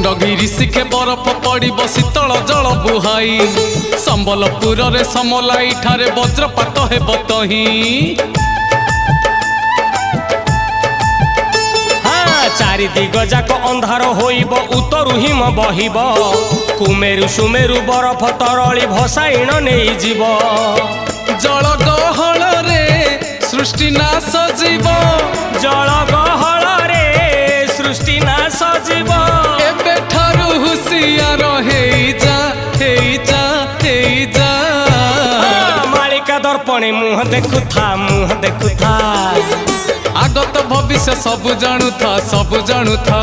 खंडगिरी शिखे बरफ पड़ब शीतल जल बुहाई संबलपुर रे समलाई ठारे वज्रपात हेब तही चारि दिग जाक अंधार होइब उतरु हिम बहिब कुमेरु सुमेरु बरफ तरली भसाइण नहीं जीव जल गहल रे सृष्टि नाश जीव जल गहल रे सृष्टि नाश जीव एबे ठारु हुसियार हेई जा हेई जा हेई जा मालिका दर्पणे मुह देखुथा मुह देखुथा आगत भविष्य सब जाणुथा सब जाणुथा।